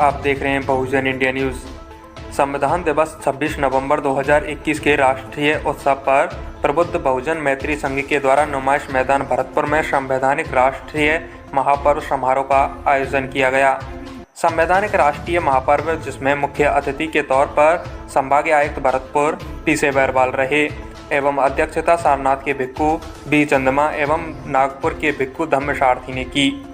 आप देख रहे हैं बहुजन इंडिया न्यूज़। संविधान दिवस 26 नवंबर 2021 के राष्ट्रीय उत्सव पर प्रबुद्ध बहुजन मैत्री संघ के द्वारा नुमाइश मैदान भरतपुर में संवैधानिक राष्ट्रीय महापर्व समारोह का आयोजन किया गया। संवैधानिक राष्ट्रीय महापर्व जिसमें मुख्य अतिथि के तौर पर संभागीय आयुक्त भरतपुर पीसे बैरवाल रहे एवं अध्यक्षता सारनाथ के भिक्खु बी चंद्रमा एवं नागपुर के भिक्खु धम्मसारथी ने की।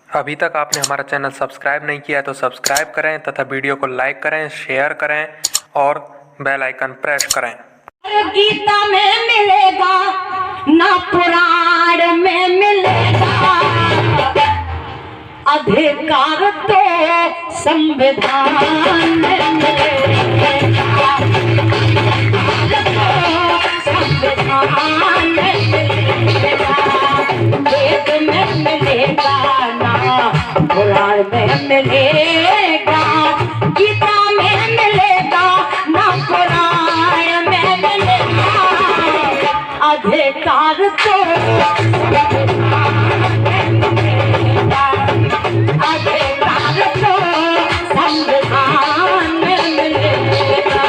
अभी तक आपने हमारा चैनल सब्सक्राइब नहीं किया है तो सब्सक्राइब करें तथा वीडियो को लाइक करें, शेयर करें और बेल आइकन प्रेस करें। गीता में मिलेगा ना पुराण में मिलेगा, अधिकार तो संविधान में मिलेगा, संविधान में मिलेगा, वेद में मिलेगा पुराण में मिलेगा, गीता में मिलेगा ना पुराण में मिलेगा, अधिकार तो अधिकार तो संविधान में मिलेगा।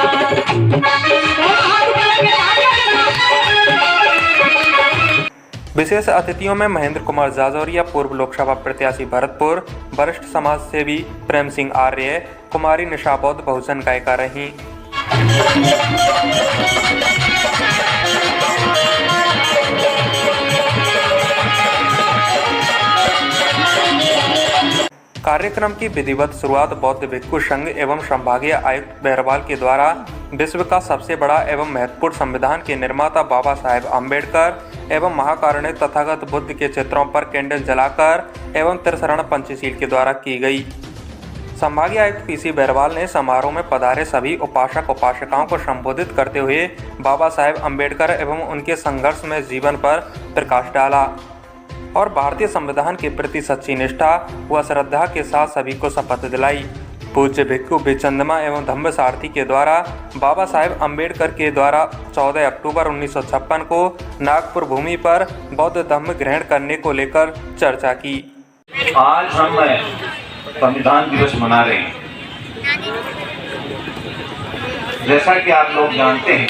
विशेष अतिथियों में महेंद्र कुमार जाजौरिया पूर्व लोकसभा प्रत्याशी भरतपुर, वरिष्ठ समाज सेवी प्रेम सिंह आर्य, कुमारी निशा बौद्ध बहुजन गायिका रहीं। कार्यक्रम की विधिवत शुरुआत बौद्ध भिक्खु संघ एवं संभागीय आयुक्त बैरवाल के द्वारा विश्व का सबसे बड़ा एवं महत्वपूर्ण संविधान के निर्माता बाबा साहेब अम्बेडकर एवं महाकारुणिक तथागत बुद्ध के चित्रों पर कैंडल जलाकर एवं त्रिशरण पंचशील के द्वारा की गई। संभागीय आयुक्त पीसी बैरवाल ने समारोह में पधारे सभी उपासक उपासिकाओं को संबोधित करते हुए बाबा साहेब अम्बेडकर एवं उनके संघर्ष में जीवन पर प्रकाश डाला और भारतीय संविधान के प्रति सच्ची निष्ठा व श्रद्धा के साथ सभी को शपथ दिलाई। पूज्य भिक्खु बी चंद्रमा एवं धम्मसारथी के द्वारा बाबा साहेब अम्बेडकर के द्वारा 14 अक्टूबर 1956 को नागपुर भूमि पर बौद्ध धर्म ग्रहण करने को लेकर चर्चा की। आज हम संविधान दिवस मना रहे हैं। जैसा कि आप लोग जानते हैं,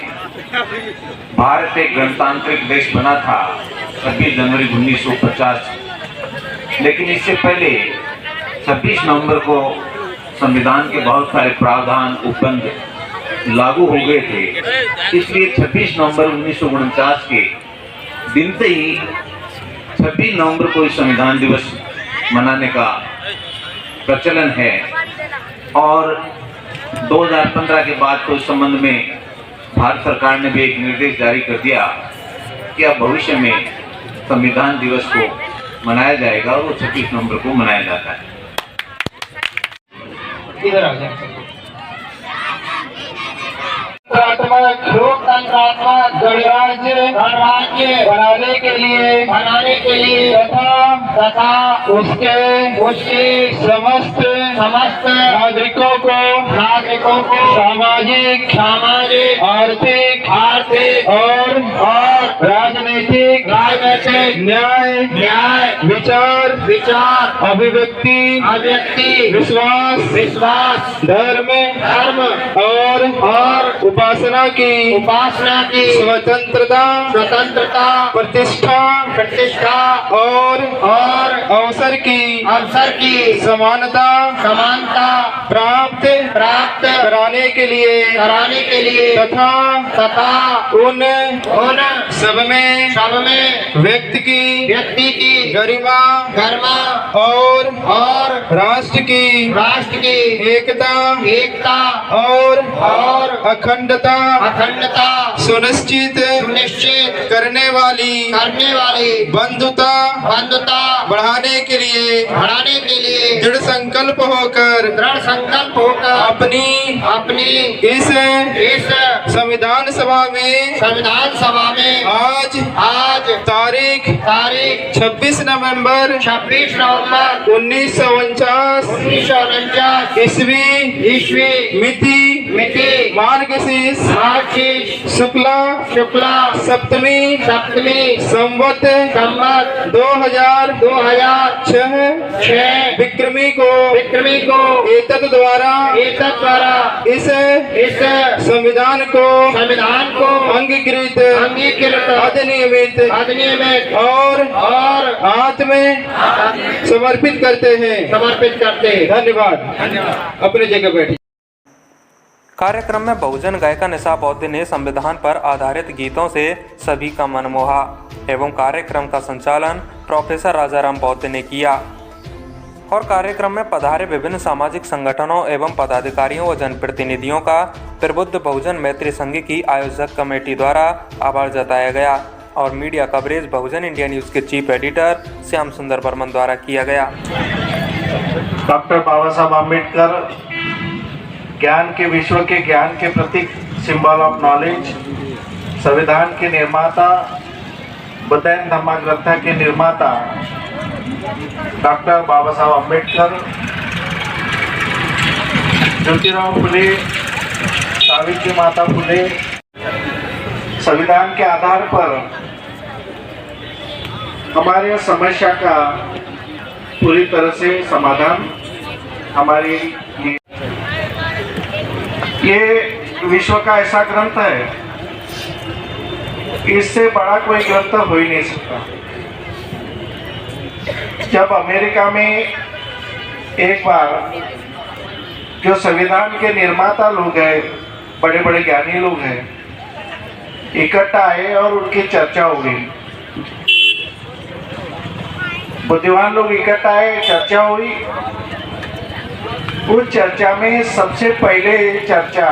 भारत एक गणतांत्रिक देश बना था 26 जनवरी 1950, लेकिन इससे पहले 26 नवंबर को संविधान के बहुत सारे प्रावधान उपबंध लागू हो गए थे। इसलिए 26 नवंबर 1949 के दिन से ही 26 नवंबर को संविधान दिवस मनाने का प्रचलन है और 2015 के बाद तो इस संबंध में भारत सरकार ने भी एक निर्देश जारी कर दिया कि अब भविष्य में संविधान दिवस को मनाया जाएगा और वो 26 नवंबर को मनाया जाता है। इधर आ जाए। लोकतंत्रात्मक गणराज्य बनाने के लिए तथा उसके समस्त नागरिकों को सामाजिक आर्थिक और राजनीतिक न्याय विचार अभिव्यक्ति विश्वास धर्म और उपासना की स्वतंत्रता प्रतिष्ठा और अवसर की समानता प्राप्त कराने के लिए तथा उन सब में व्यक्ति की गरिमा और राष्ट्र की एकता और अखंडता सुनिश्चित करने वाली बंधुता बढ़ाने के लिए दृढ़ संकल्प होकर अपनी इस संविधान सभा में आज तारीख 26 नवंबर 1949 ईस्वी मिति मिति मार्गशीर्ष मार्गशीर्ष शुक्ला सप्तमी संवत 2006 विक्रमी को एतत् द्वारा इस संविधान को अंगीकृत अधिनियमित और हाथ में समर्पित करते हैं। धन्यवाद। अपनी जगह बैठिए। कार्यक्रम में बहुजन गायिका निशा बौद्ध ने संविधान पर आधारित गीतों से सभी का मन मोहा एवं कार्यक्रम का संचालन प्रोफेसर राजाराम बौद्ध ने किया और कार्यक्रम में पधारे विभिन्न सामाजिक संगठनों एवं पदाधिकारियों व जनप्रतिनिधियों का प्रबुद्ध बहुजन मैत्री संघ की आयोजक कमेटी द्वारा आभार जताया गया और मीडिया कवरेज बहुजन इंडिया न्यूज़ के चीफ एडिटर श्याम सुंदर बर्मन द्वारा किया गया। डॉक्टर बाबा साहब आम्बेडकर ज्ञान के विश्व के ज्ञान के प्रतीक, सिंबल ऑफ नॉलेज, संविधान के निर्माता, बौद्ध धम्म ग्रंथ के निर्माता डॉक्टर बाबा साहब आम्बेडकर, ज्योतिराव फुले, सावित्री माता फुले, संविधान के आधार पर हमारे समस्या का पूरी तरह से समाधान हमारे लिए। ये विश्व का ऐसा ग्रंथ है, इससे बड़ा कोई ग्रंथ हो ही नहीं सकता। जब अमेरिका में एक बार जो संविधान के निर्माता लोग हैं, बड़े बड़े ज्ञानी लोग हैं, इकट्ठा आए और उनकी चर्चा हो गई। बुद्धिमान लोग इकट्ठा आए, चर्चा हुई। उस चर्चा में सबसे पहले चर्चा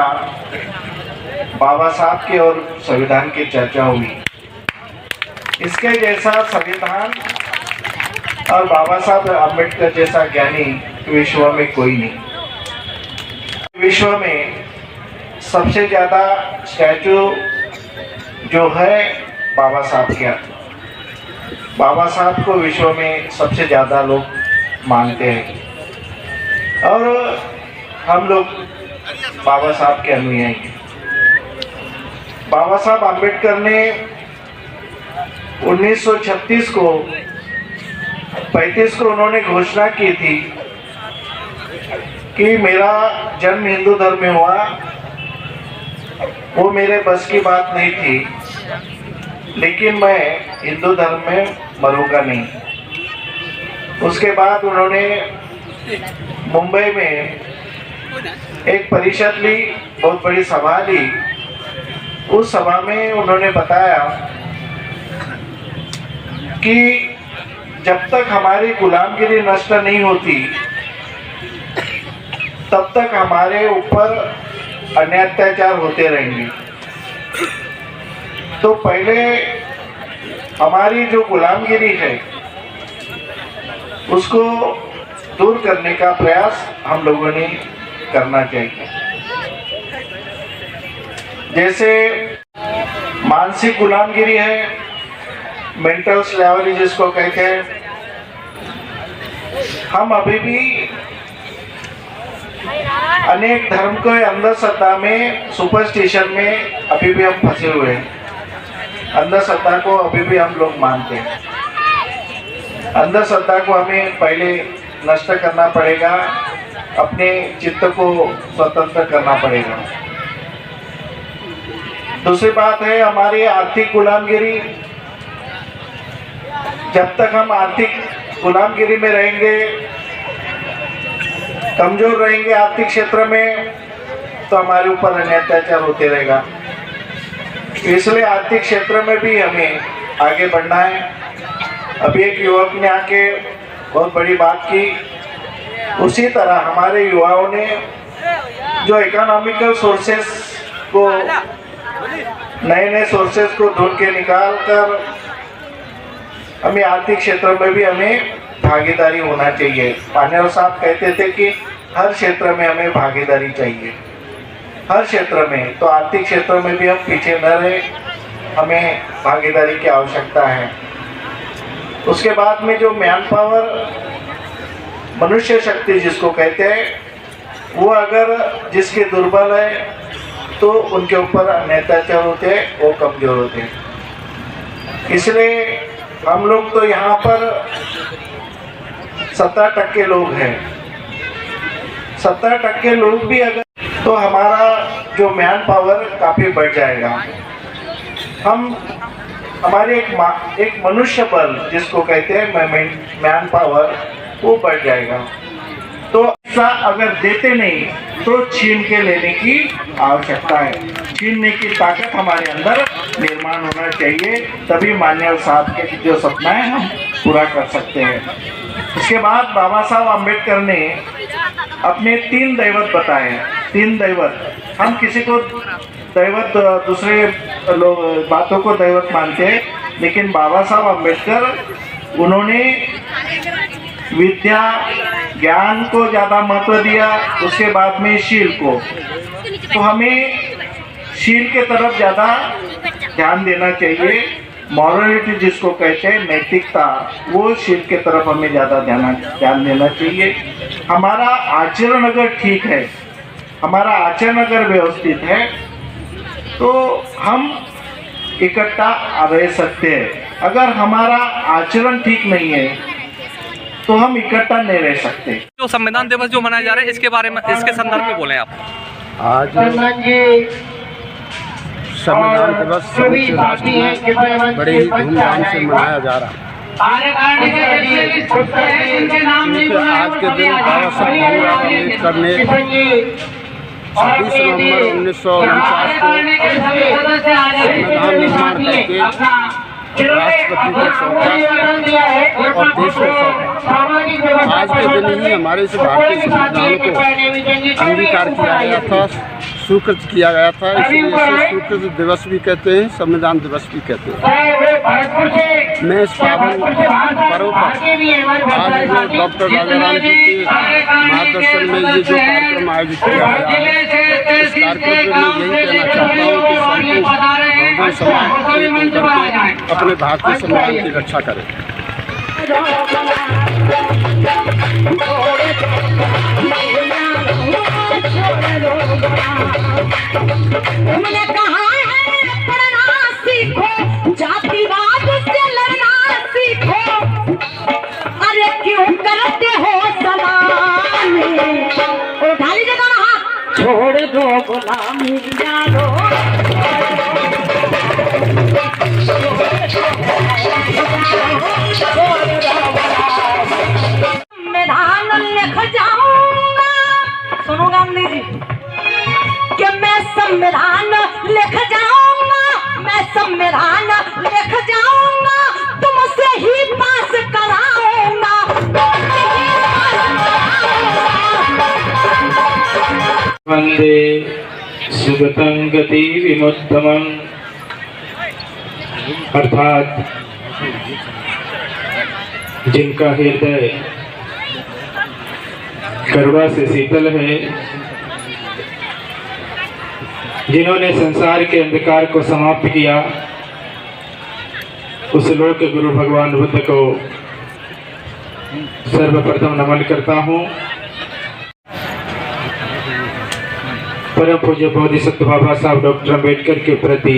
बाबा साहब की और संविधान की चर्चा हुई। इसके जैसा संविधान और बाबा साहब आम्बेडकर जैसा ज्ञानी विश्व में कोई नहीं। विश्व में सबसे ज्यादा स्टैचू जो है बाबा साहब के, बाबा साहब को विश्व में सबसे ज्यादा लोग मानते हैं और हम लोग बाबा साहब के अनुयायी हैं। बाबा साहब आम्बेडकर ने 1936 को 35 को उन्होंने घोषणा की थी कि मेरा जन्म हिंदू धर्म में हुआ, वो मेरे बस की बात नहीं थी, लेकिन मैं हिंदू धर्म में मरूंगा नहीं। उसके बाद उन्होंने मुंबई में एक परिषद ली, बहुत बड़ी सभा ली। उस सभा में उन्होंने बताया कि जब तक हमारी गुलामगिरी नष्ट नहीं होती तब तक हमारे ऊपर अन्याय अत्याचार होते रहेंगे। तो पहले हमारी जो गुलामगिरी है उसको दूर करने का प्रयास हम लोगों ने करना चाहिए। जैसे मानसिक गुलामगिरी है, मेंटल स्लेवरी जिसको कहते हैं, हम अभी भी अनेक धर्म के अंधश्रद्धा में, सुपरस्टिशन में अभी भी हम फंसे हुए हैं। अंधश्रद्धा को अभी भी हम लोग मानते हैं। अंधश्रद्धा को हमें पहले नष्ट करना पड़ेगा, अपने चित्त को स्वतंत्र करना पड़ेगा। दूसरी बात है हमारी आर्थिक गुलामगिरी। जब तक हम आर्थिक गुलामगिरी में रहेंगे, कमजोर रहेंगे आर्थिक क्षेत्र में, तो हमारे ऊपर अन्याय अत्याचार होते रहेगा। इसलिए आर्थिक क्षेत्र में भी हमें आगे बढ़ना है। अभी एक युवक ने आके बहुत बड़ी बात की, उसी तरह हमारे युवाओं ने जो इकोनॉमिकल सोर्सेस को, नए नए सोर्सेस को ढूंढ के निकाल कर हमें आर्थिक क्षेत्र में भी हमें भागीदारी होना चाहिए। पानेर साहब कहते थे कि हर क्षेत्र में हमें भागीदारी चाहिए, हर क्षेत्र में। तो आर्थिक क्षेत्र में भी हम पीछे न रहे, हमें भागीदारी की आवश्यकता है। उसके बाद में जो मैन पावर, मनुष्य शक्ति जिसको कहते हैं, वो अगर जिसके दुर्बल है तो उनके ऊपर अन्य अत्याचार होते हैं, वो कमजोर होते हैं। इसलिए हम लोग तो यहाँ पर 70% लोग हैं। 70% लोग भी अगर तो हमारा जो मैन पावर काफ़ी बढ़ जाएगा। हम हमारे एक मनुष्य बल जिसको कहते हैं मैन पावर, वो बढ़ जाएगा। तो ऐसा अगर देते नहीं तो छीन के लेने की आवश्यकता है। छीनने की ताकत हमारे अंदर निर्माण होना चाहिए, तभी माननीय साहब के जो सपना है हम पूरा कर सकते हैं। इसके बाद बाबा साहब अम्बेडकर ने अपने 3 दैवत बताए। 3 दैवत, हम किसी को दैवत दूसरे लोग बातों को दैवत मानते हैं, लेकिन बाबा साहब अम्बेडकर उन्होंने विद्या ज्ञान को ज़्यादा महत्व दिया, उसके बाद में शील को। तो हमें शील के तरफ ज़्यादा ध्यान देना चाहिए। मॉरलिटी जिसको कहते हैं, नैतिकता, वो शील के तरफ हमें ज़्यादा ध्यान देना चाहिए। हमारा आचरण अगर ठीक है, हमारा आचरण अगर व्यवस्थित है, तो हम इकट्ठा रह सकते हैं। अगर हमारा आचरण ठीक नहीं है तो हम इकट्ठा नहीं रह सकते। जो संविधान दिवस जो मनाया जा रहा है, इसके बारे में, इसके संदर्भ में बोलें आप। आज संविधान दिवस समूचे राष्ट्र में बड़े ही धूमधाम से मनाया जा रहा है, क्योंकि आज के दिन बाबा साहब भीमराव अम्बेडकर ने 26 नवंबर 1949 को संविधान निर्माण करके राष्ट्रपति को सौंपा और देश को सौंपा। आज के दिन ही हमारे इस भारतीय संविधान को अंगीकार किया गया था, स्वीकृत किया गया था। इसलिए इसे स्वीकृत दिवस भी कहते हैं, संविधान दिवस भी कहते हैं। मैं इस पावन पर्व पर आज जो डॉक्टर राजाराम जी के मार्गदर्शन में ये जो कार्यक्रम आयोजित किया गया है, इस कार्यक्रम में यही कहना चाहता हूँ कि संपूर्ण बहुजन समाज एक होकर के अपने भारतीय संविधान की रक्षा करें। हमने कहा है पढ़ना सीखो, जातिवाद से लड़ना सीखो, अरे क्यों करते हो सलामी, उठा लीजिए दोनों हाथ, छोड़ दो गुलामी यारो। संविधान लिख जाऊंगा, सुनो गांधी जी, कि मैं संविधान लिख जाऊंगा, मैं संविधान लिख जाऊंगा, तुमसे ही पास कराऊंगा। वंदे सुगतं गति विमुक्तमं, अर्थात जिनका हृदय करुणा से शीतल है, जिन्होंने संसार के अंधकार को समाप्त किया, उस लोक गुरु भगवान बुद्ध को सर्वप्रथम नमन करता हूँ। परम पूज्य बोधिसत्व बाबा साहब डॉक्टर अम्बेडकर के प्रति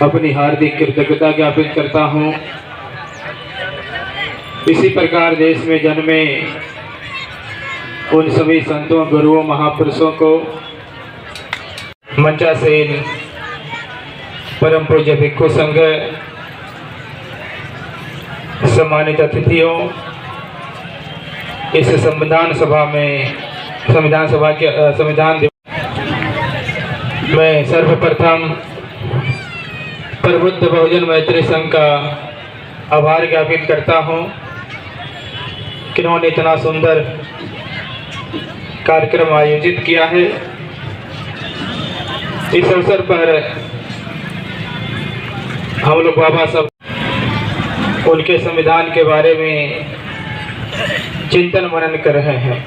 अपनी हार्दिक कृतज्ञता ज्ञापित करता हूँ। इसी प्रकार देश में जन्मे उन सभी संतों, गुरुओं, महापुरुषों को, मंचासीन परम पूज्य भिक्षु संघ, सम्मानित अतिथियों, इस संविधान सभा में सर्वप्रथम प्रबुद्ध बहुजन मैत्री संघ का आभार ज्ञापित करता हूँ, जिन्होंने इतना सुंदर कार्यक्रम आयोजित किया है। इस अवसर पर हम लोग बाबा साहब उनके संविधान के बारे में चिंतन मनन कर रहे हैं।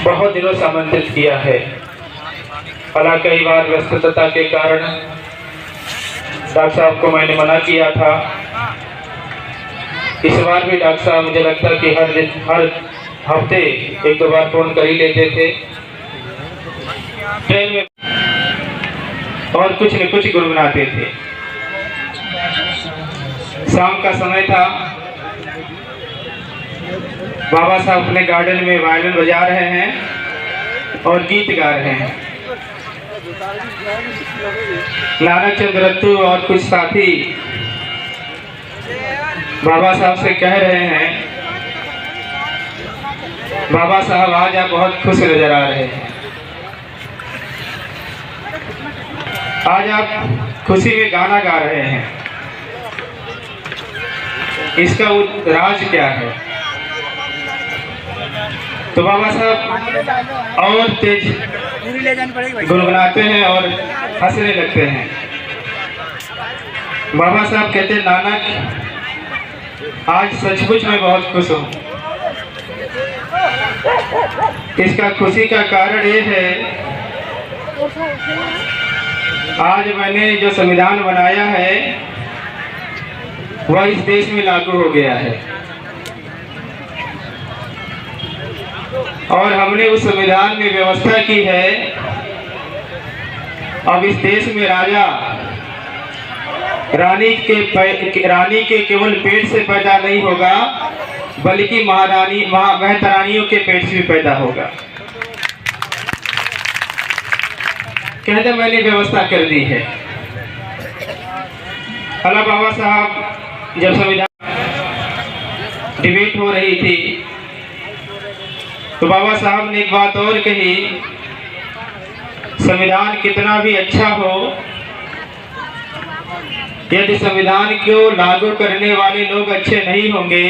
बहुत दिनों से आमंत्रित किया है, हालांकि कई बार व्यस्तता के कारण डॉक्टर साहब को मैंने मना किया था। इस बार भी डॉक्टर साहब मुझे लगता है कि हफ्ते एक दो बार फोन कर ही लेते थे ट्रेन में, और कुछ न कुछ गुनगुनाते थे। शाम का समय था, बाबा साहब अपने गार्डन में वायलिन बजा रहे हैं और गीत गा रहे हैं। नानक चंद रत्तू और कुछ साथी बाबा साहब से कह रहे हैं, बाबा साहब आज आप बहुत खुश नजर आ रहे हैं, आज आप खुशी में गाना गा रहे हैं, इसका राज क्या है? तो बाबा साहब और तेज गुनगुनाते हैं और हंसने लगते हैं। बाबा साहब कहते हैं, नानक आज सचमुच मैं बहुत खुश हूँ। इसका खुशी का कारण ये है, आज मैंने जो संविधान बनाया है वह इस देश में लागू हो गया है, और हमने उस संविधान में व्यवस्था की है, अब इस देश में राजा रानी के केवल पेट से पैदा नहीं होगा, बल्कि महतरानियों के पेट से भी पैदा होगा। कहते मैंने व्यवस्था कर दी है। अल्लाह बाबा साहब जब संविधान डिबेट हो रही थी तो बाबा साहब ने एक बात और कही, संविधान कितना भी अच्छा हो, यदि संविधान को लागू करने वाले लोग अच्छे नहीं होंगे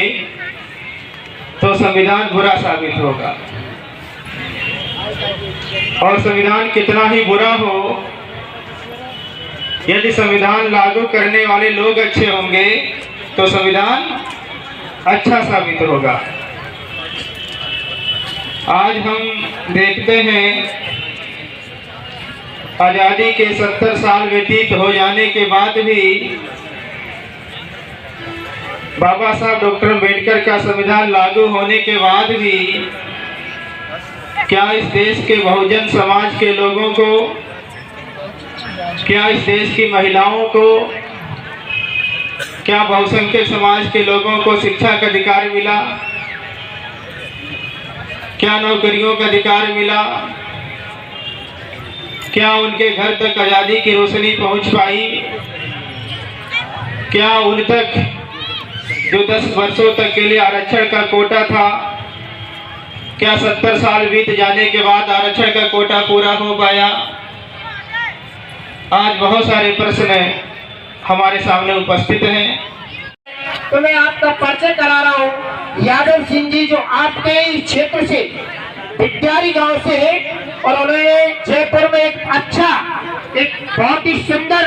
तो संविधान बुरा साबित होगा, और संविधान कितना ही बुरा हो, यदि संविधान लागू करने वाले लोग अच्छे होंगे तो संविधान अच्छा साबित होगा। आज हम देखते हैं, आज़ादी के 70 साल व्यतीत हो जाने के बाद भी बाबा साहब डॉक्टर अम्बेडकर का संविधान लागू होने के बाद भी क्या इस देश के बहुजन समाज के लोगों को, क्या इस देश की महिलाओं को, क्या बहुसंख्यक समाज के लोगों को शिक्षा का अधिकार मिला? क्या नौकरियों का अधिकार मिला? क्या उनके घर तक आज़ादी की रोशनी पहुंच पाई? क्या उन तक जो 10 वर्षों तक के लिए आरक्षण का कोटा था, क्या 70 साल बीत जाने के बाद आरक्षण का कोटा पूरा हो पाया? आज बहुत सारे प्रश्न हमारे सामने उपस्थित हैं। तो मैं आपका परिचय करा रहा हूँ। यादव सिंह जी जो आपके इस क्षेत्र से विद्यारी गांव से है, और उन्होंने जयपुर में एक बहुत ही सुंदर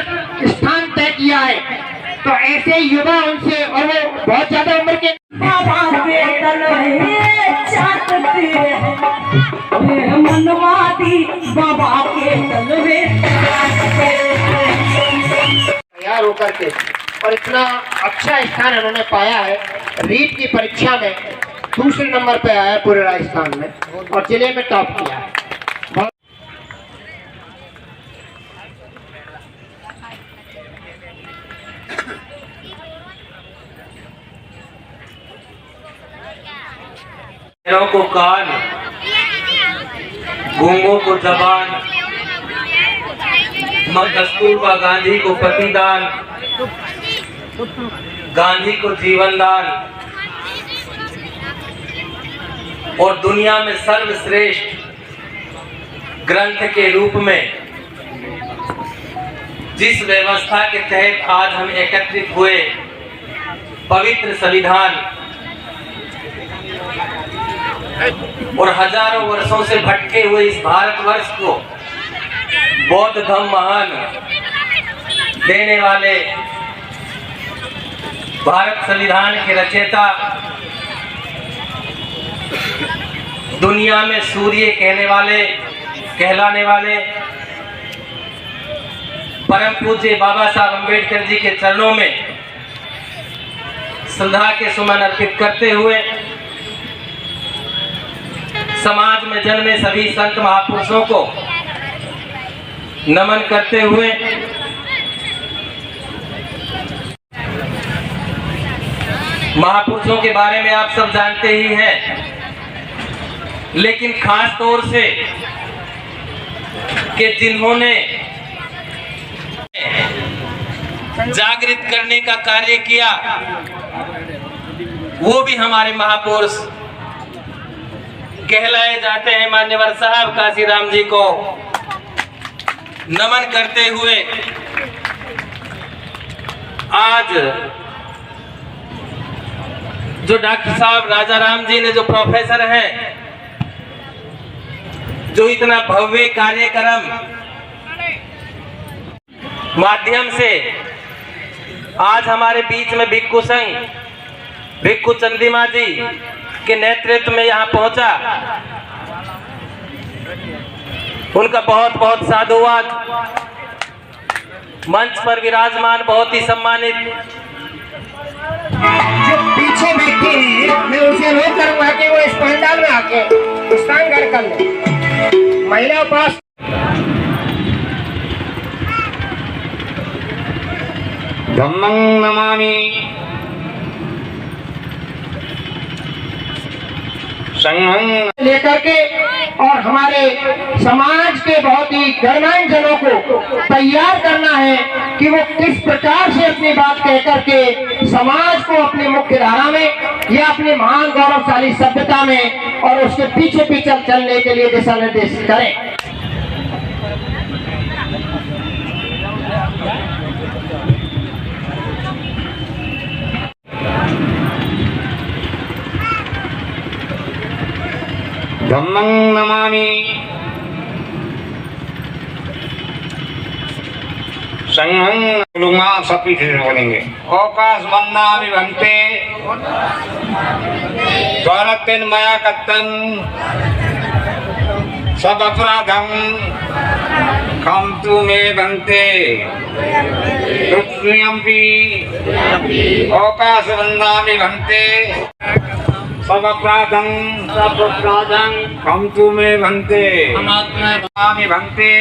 स्थान तय किया है। तो ऐसे युवा उनसे, और वो बहुत ज्यादा उम्र के तैयार होकर के, और इतना अच्छा स्थान उन्होंने पाया है। रीट की परीक्षा में दूसरे नंबर पे आया है पूरे राजस्थान में, और जिले में टॉप किया है। बहरों को कान, गूंगों को जबान, कस्तूरबा गांधी को प्रतिदान, गांधी को जीवन दान, और दुनिया में सर्वश्रेष्ठ ग्रंथ के रूप में जिस व्यवस्था के तहत आज हम एकत्रित हुए, पवित्र संविधान, और हजारों वर्षों से भटके हुए इस भारतवर्ष को बौद्ध धम्म महान देने वाले भारत संविधान के रचयिता, दुनिया में सूर्य कहलाने वाले परम पूज्य बाबा साहब अम्बेडकर जी के चरणों में श्रद्धा के सुमन अर्पित करते हुए समाज में जन्मे सभी संत महापुरुषों को नमन करते हुए महापुरुषों के बारे में आप सब जानते ही हैं, लेकिन खास तौर से कि जिन्होंने जागृत करने का कार्य किया वो भी हमारे महापुरुष कहलाए जाते हैं। मान्यवर साहब काशीराम जी को नमन करते हुए आज जो डॉक्टर साहब राजा राम जी ने जो प्रोफेसर हैं, जो इतना भव्य कार्यक्रम माध्यम से आज हमारे बीच में भिक्खु संघ भिक्खु चंदीमा जी के नेतृत्व में यहाँ पहुंचा, उनका बहुत बहुत साधुवाद। मंच पर विराजमान बहुत ही सम्मानित जो पीछे बैठे हैं, मैं उनसे अनुरोध करूंगा कि वो इस पंडाल में आके स्थान ग्रहण कर ले। महिला उपास धम्मं नमामि संघं लेकर के और हमारे समाज के बहुत ही गणमान्य जनों को तैयार करना है कि वो किस प्रकार से अपनी बात कह करके समाज को अपनी मुख्य धारा में या अपने महान गौरवशाली सभ्यता में और उसके पीछे पीछे चलने के लिए दिशा निर्देश करें। धम्मं नमामि संघं लुमा सभी से बोलेंगे। ओकाश वंदामि भन्ते द्वारकेन मया कत्तन सब अपराधं खम्तु मे भन्ते रुक्मियम्पि ओकाश वंदामि भन्ते सब अपराधं खम्तु मे भन्ते वंदामि भन्ते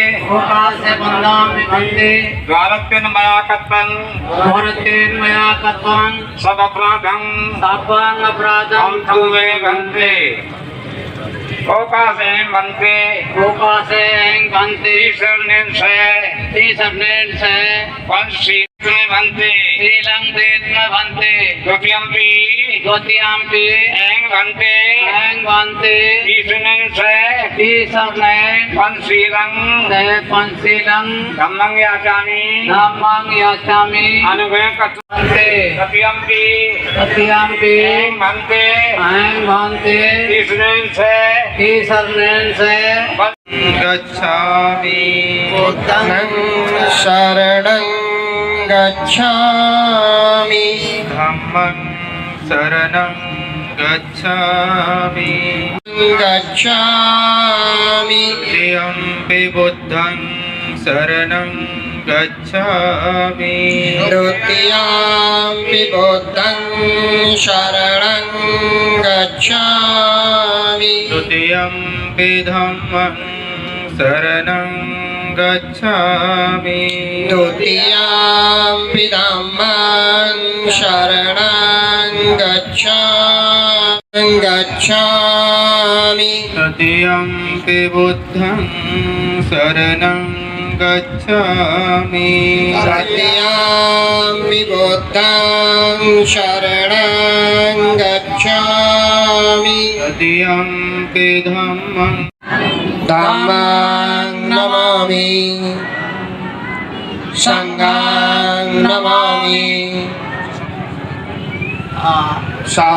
द्वारकेन मया कत्तन सब अपराधं खम्तु मे भन्ते ओकासेन भन्ते ईश्वरनेन से पंचशील में भन्ते द्वितीयम्पि एंग भन्ते ईश्वरनेन पंचशीलं धम्मं याचामि अनुग्रह भन्ते तृतीयम्पि एंग भन्ते ईश्वरनेन से गच्छामि बुद्धं शरणं गच्छामि धम्मं शरणं गच्छामि द्वितीयम्पि बुद्धं शरणं गच्छामि द्वितीयम्पि बुद्धं शरणं गच्छामि तृतीयम्पि धम्मं शरणं गच्छामि तृतीयम्पि धम्मं शरणं गच्छामि तृतीयम्पि बुद्धं शरणं गच्छामि तृतीयम्पि बुद्धं शरणं गच्छामि तृतीयम्पि धम्मं नमामि संघं नमामि सा